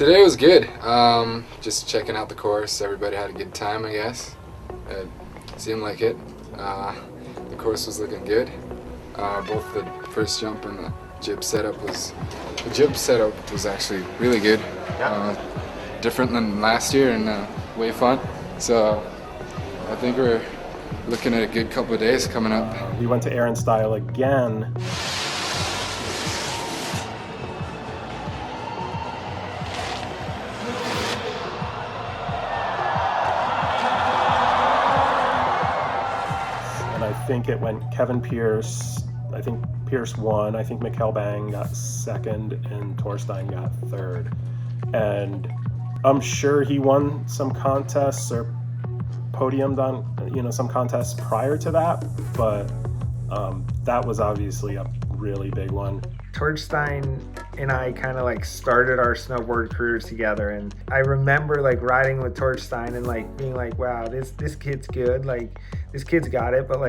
Today was good. Just checking out the course. Everybody had a good time, I guess. It seemed like it. The course was looking good. Both the first jump and the jib setup was actually really good. Different than last year and way fun. So I think we're looking at a good couple of days coming up. We went to Aaron style again. I think it went Kevin Pierce, I think Pierce won, I think McElbang got second, and Torstein got third. And I'm sure he won some contests or podiumed on, some contests prior to that, but that was obviously a really big one. Torstein and I kind of started our snowboard careers together, and I remember riding with Torstein and being wow, this kid's good, this kid's got it, but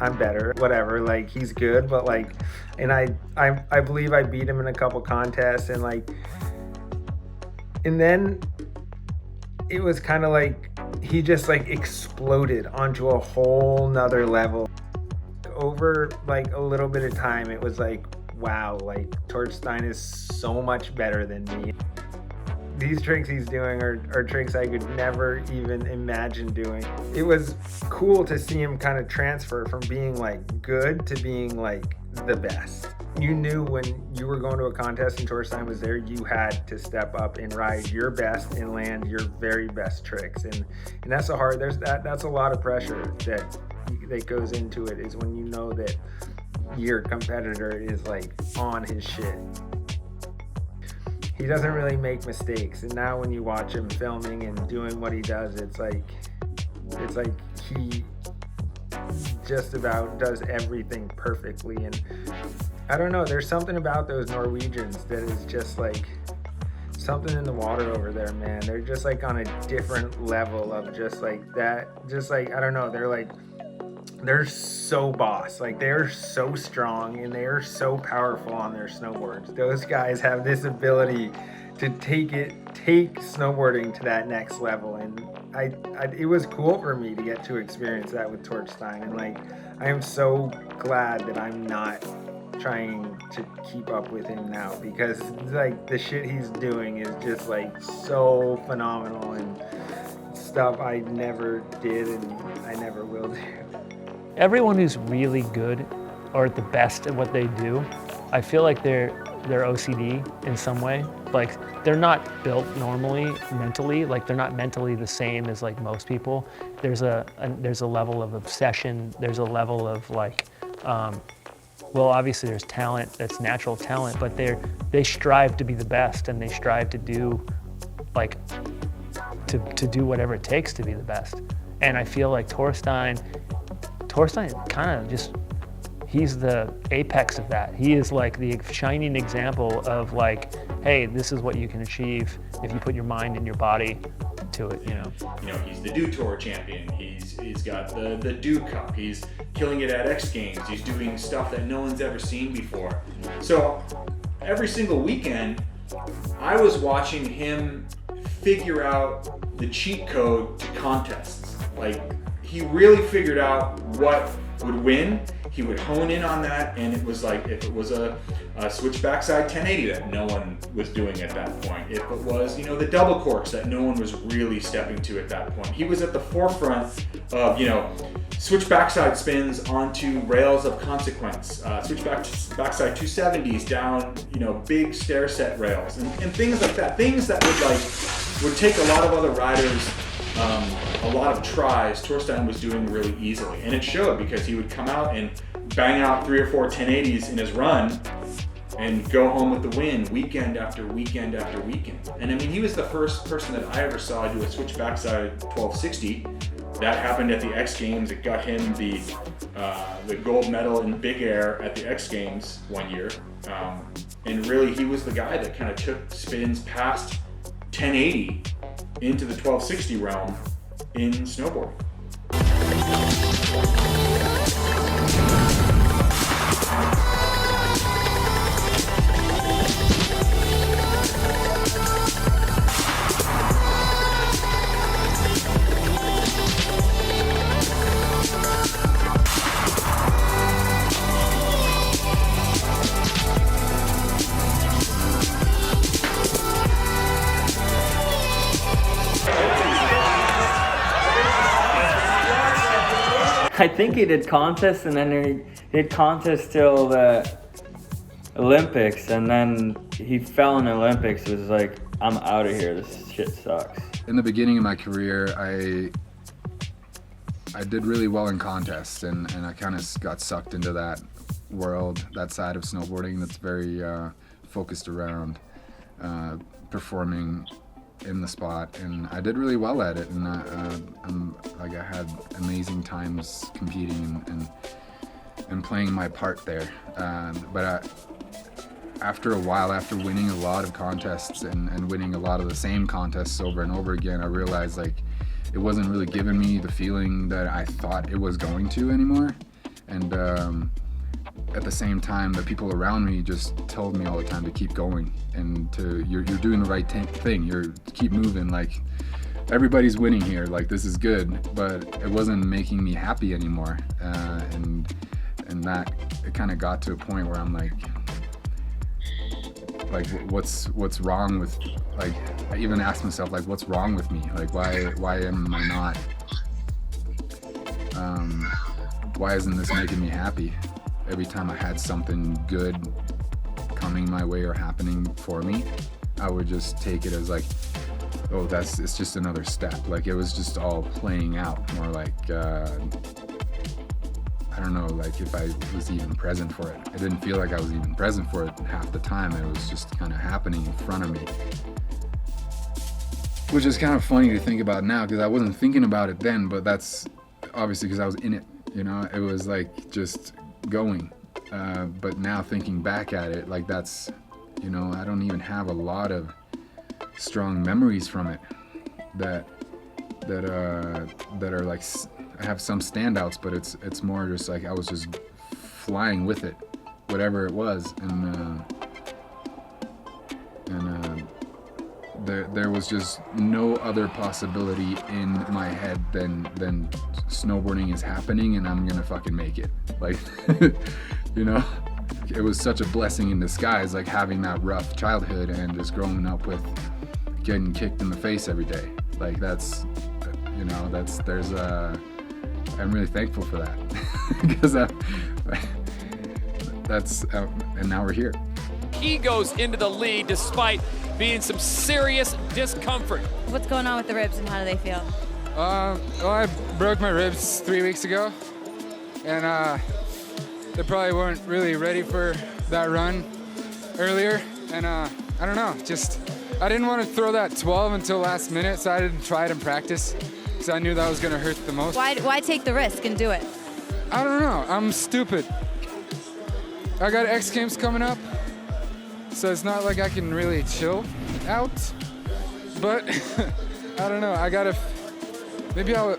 I'm better, whatever, he's good, but and I believe I beat him in a couple contests, and and then it was kind of he just exploded onto a whole nother level. Over a little bit of time, it was wow, Torstein is so much better than me. These tricks he's doing are tricks I could never even imagine doing. It was cool to see him kind of transfer from being good to being the best. You knew when you were going to a contest and Torstein was there, you had to step up and ride your best and land your very best tricks. And that's that's a lot of pressure that goes into it, is when you know that your competitor is on his shit. He doesn't really make mistakes, and now when you watch him filming and doing what he does, it's like he just about does everything perfectly. And I don't know, there's something about those Norwegians that is just something in the water over there, man. They're just on a different level of just that, just I don't know, they're so boss, they're so strong and they are so powerful on their snowboards. Those guys have this ability to take snowboarding to that next level, and it was cool for me to get to experience that with Torstein. And I am so glad that I'm not trying to keep up with him now, because the shit he's doing is just so phenomenal and stuff I never did and I never will do. Everyone who's really good or the best at what they do, I feel like they're OCD in some way. They're not built normally mentally. They're not mentally the same as most people. There's a level of obsession. There's a level of well, obviously there's talent, that's natural talent, but they strive to be the best, and they strive to do to do whatever it takes to be the best. And I feel like Torstein kind of just, he's the apex of that. He is the shining example of hey, this is what you can achieve if you put your mind and your body to it, He's the Do Tour champion. He's got the Do Cup. He's killing it at X Games. He's doing stuff that no one's ever seen before. So every single weekend, I was watching him figure out the cheat code to contests. He really figured out what would win. He would hone in on that, and it was if it was a switch backside 1080 that no one was doing at that point, if it was the double corks that no one was really stepping to at that point, he was at the forefront of switch backside spins onto rails of consequence, switch backside 270s down big stair set rails, and things like that, things that would take a lot of other riders a lot of tries. Torstein was doing really easily, and it showed, because he would come out and bang out 3 or 4 1080s in his run and go home with the win weekend after weekend after weekend. And I mean, he was the first person that I ever saw do a switch backside 1260. That happened at the X Games. It got him the gold medal in big air at the X Games one year. And really, he was the guy that kind of took spins past 1080 into the 1260 realm in snowboarding. I think he did contests, and then he did contests till the Olympics, and then he fell in the Olympics. It was like, I'm out of here. This shit sucks. In the beginning of my career, I did really well in contests, and I kind of got sucked into that world, that side of snowboarding that's very focused around performing in the spot, and I did really well at it, and I had amazing times competing and playing my part there. But after a while, after winning a lot of contests and winning a lot of the same contests over and over again, I realized like it wasn't really giving me the feeling that I thought it was going to anymore. And at the same time, the people around me just told me all the time to keep going and you're doing the right thing. You're keep moving. Like everybody's winning here. Like this is good, but it wasn't making me happy anymore. And that it kind of got to a point where I'm like what's wrong with, like, I even asked myself, like, what's wrong with me? Like, why am I not, why isn't this making me happy? Every time I had something good coming my way or happening for me, I would just take it as like, oh, it's just another step. Like it was just all playing out, more like, I don't know, like if I was even present for it. It didn't feel like I was even present for it half the time. It was just kind of happening in front of me. Which is kind of funny to think about now, because I wasn't thinking about it then, but that's obviously because I was in it, you know? It was like just going. But now thinking back at it, like that's, you know, I don't even have a lot of strong memories from it that are like, I have some standouts, but it's more just like I was just flying with it, whatever it was, and there was just no other possibility in my head than snowboarding is happening and I'm gonna fucking make it. Like, you know, it was such a blessing in disguise, like having that rough childhood and just growing up with getting kicked in the face every day. Like that's, you know, I'm really thankful for that because and now we're here. He goes into the lead despite being some serious discomfort. What's going on with the ribs and how do they feel? Well, I broke my ribs 3 weeks ago, and they probably weren't really ready for that run earlier, and I don't know, just I didn't want to throw that 12 until last minute, so I didn't try it in practice. I knew that was gonna hurt the most. Why take the risk and do it? I don't know. I'm stupid. I got X Games coming up, so it's not like I can really chill out. But I don't know. Maybe I'll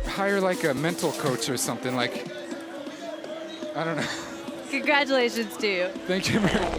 hire like a mental coach or something. Like, I don't know. Congratulations to you. Thank you very much.